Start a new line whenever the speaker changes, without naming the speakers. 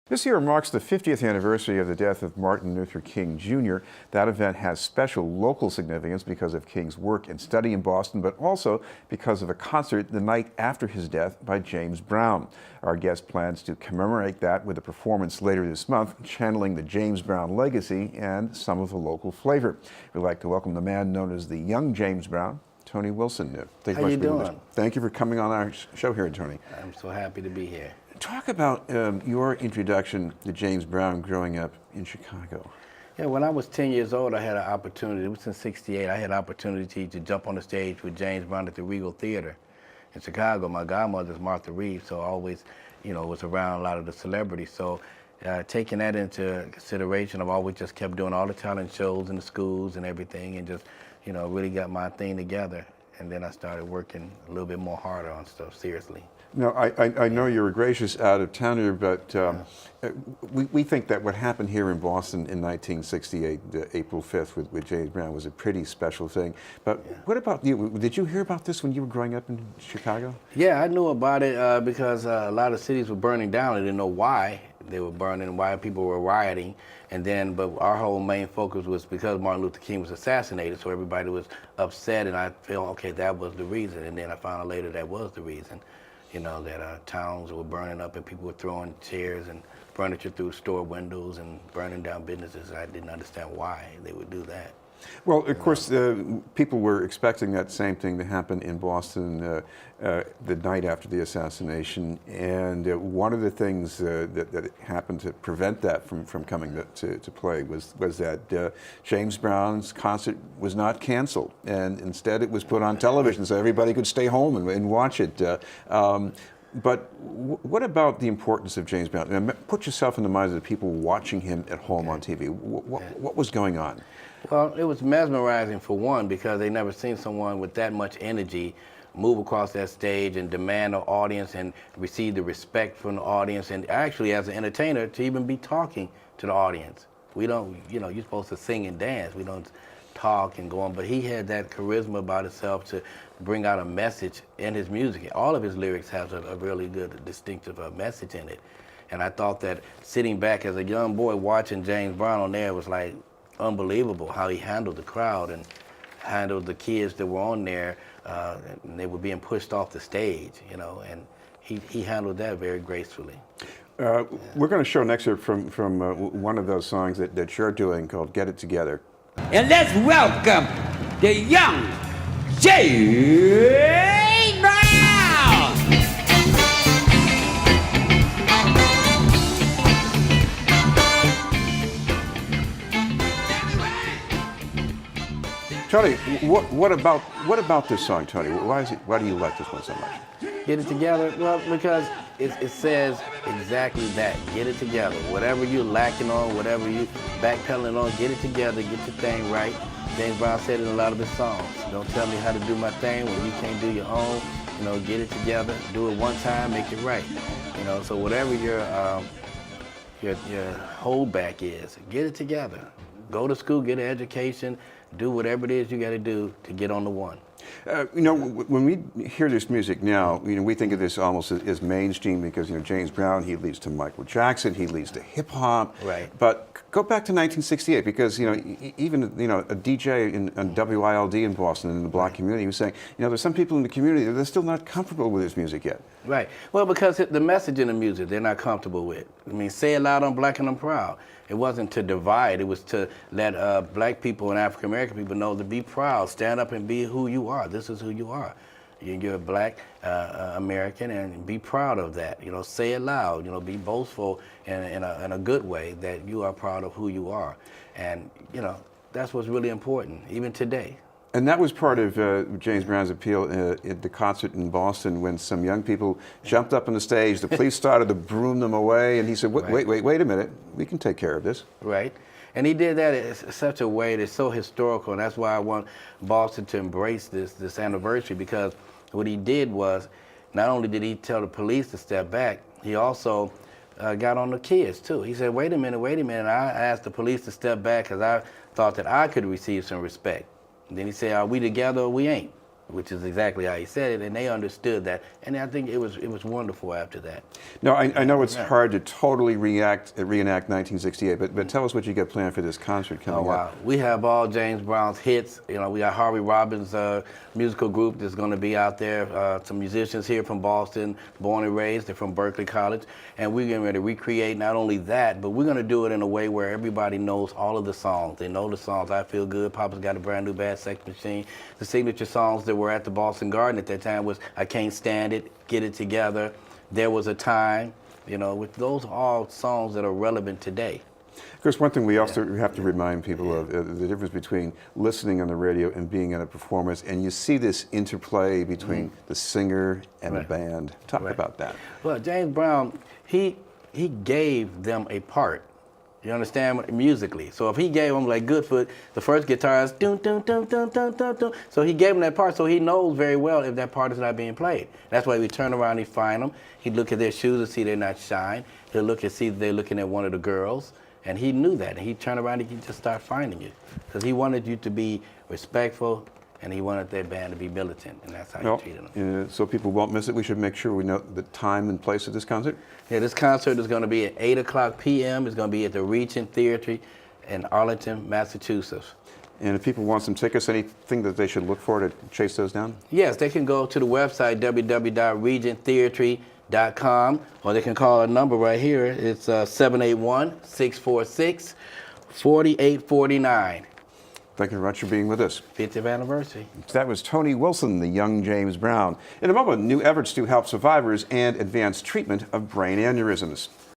This year marks the 50th anniversary of the death of Martin Luther King Jr. That event has special local significance because of King's work and study in Boston, but also because of a concert the night after his death by James Brown. Our guest plans to commemorate that with a performance later this month, channeling the James Brown legacy and some of the local flavor. We'd like to welcome the man known as the young James Brown, Tony Wilson.
How you doing?
Thank you for coming on our show here, Tony.
I'm so happy to be here.
Talk about your introduction to James Brown growing up in Chicago.
Yeah, when I was 10 years old, I had an opportunity. It was in '68. I had an opportunity to jump on the stage with James Brown at the Regent Theatre in Chicago. My godmother's Martha Reeves, so I always, was around a lot of the celebrities. So taking that into consideration, I've always just kept doing all the talent shows in the schools and everything, and just, really got my thing together. And then I started working a little bit more harder on stuff, seriously.
Now, I know you're a gracious out-of-towner, but we think that what happened here in Boston in 1968, April 5th, with James Brown was a pretty special thing. But what about you? Did you hear about this when you were growing up in Chicago?
Yeah, I knew about it because a lot of cities were burning down. I didn't know why they were burning, why people were rioting. And then, but our whole main focus was because Martin Luther King was assassinated, so everybody was upset, and I felt, okay, that was the reason. And then I found out later that was the reason. That towns were burning up and people were throwing chairs and furniture through store windows and burning down businesses. I didn't understand why they would do that.
Well, of course, people were expecting that same thing to happen in Boston the night after the assassination, and one of the things that happened to prevent that from coming to play was that James Brown's concert was not canceled, and instead it was put on television so everybody could stay home and watch it. But what about the importance of James Brown? Put yourself in the minds of the people watching him at home on TV. What was going on?
Well, it was mesmerizing for one, because they never seen someone with that much energy move across that stage and demand an audience and receive the respect from the audience, and actually as an entertainer to even be talking to the audience. We don't, you're supposed to sing and dance. We don't talk and go on, but he had that charisma about himself to bring out a message in his music. All of his lyrics have a really good distinctive message in it. And I thought that sitting back as a young boy watching James Brown on there was like unbelievable how he handled the crowd and handled the kids that were on there, and they were being pushed off the stage, and he handled that very gracefully.
We're going to show an excerpt from one of those songs that you're doing called Get It Together.
And let's welcome the young James Brown!
Tony, what about this song, Tony? Why do you like this one so much?
Get it together? Well, because it says exactly that. Get it together. Whatever you're lacking on, whatever you backpedaling on, get it together, get your thing right. James Brown said in a lot of his songs, don't tell me how to do my thing when you can't do your own. Get it together, do it one time, make it right. So whatever your holdback is, get it together. Go to school, get an education, do whatever it is you got to do to get on the one.
When we hear this music now, we think of this almost as mainstream because, James Brown, he leads to Michael Jackson, he leads to hip hop.
Right.
But go back to 1968 because, even, a DJ on WILD in Boston in the black community was saying, there's some people in the community that are still not comfortable with this music yet.
Right. Well, because the message in the music they're not comfortable with. I mean, say it loud, I'm black and I'm proud. It wasn't to divide. It was to let black people and African American people know to be proud, stand up and be who you are. This is who you are. You're a black American, and be proud of that. Say it loud. Be boastful in a good way that you are proud of who you are. And that's what's really important, even today.
And that was part of James Brown's appeal at the concert in Boston when some young people jumped up on the stage. The police started to broom them away, and he said, wait a minute, we can take care of this.
Right. And he did that in such a way that's so historical, and that's why I want Boston to embrace this anniversary, because what he did was, not only did he tell the police to step back, he also got on the kids too. He said, wait a minute, I asked the police to step back because I thought that I could receive some respect. And then he said, are we together or we ain't? which is exactly how he said it, and they understood that, and I think it was wonderful after that.
Now, I know it's hard to totally reenact 1968, but tell us what you got planned for this concert coming up.
We have all James Brown's hits. You know, we got Harvey Robins musical group that's going to be out there. Some musicians here from Boston, born and raised. They're from Berkeley College, and we're getting ready to recreate not only that, but we're going to do it in a way where everybody knows all of the songs. They know the songs. I Feel Good. Papa's Got a Brand New Bad Sex Machine. The signature songs that were at the Boston Garden at that time was I Can't Stand It, Get It Together, There Was a Time. You know, with those are all songs that are relevant today.
Of course, one thing we also have to remind people of the difference between listening on the radio and being at a performance, and you see this interplay between the singer and the band. Talk about that.
Well, James Brown, he gave them a part. You understand, musically. So if he gave them, like Goodfoot, the first guitar is dun dun dun dun dun dun dun. So he gave them that part, so he knows very well if that part is not being played. That's why we turn around, he find them. He'd look at their shoes and see they're not shined. He'll look and see they're looking at one of the girls, and he knew that. And he'd turn around and he'd just start finding you, because he wanted you to be respectful, and he wanted their band to be militant, and that's how he treated them.
So people won't miss it. We should make sure we know the time and place of this concert.
Yeah, this concert is going to be at 8:00 p.m. It's going to be at the Regent Theatre in Arlington, Massachusetts.
And if people want some tickets, anything that they should look for to chase those down?
Yes, they can go to the website, www.regenttheatre.com, or they can call a number right here. It's 781-646-4849.
Thank you very much for being with us.
50th anniversary.
That was Tony Wilson, the young James Brown. In a moment, new efforts to help survivors and advance treatment of brain aneurysms.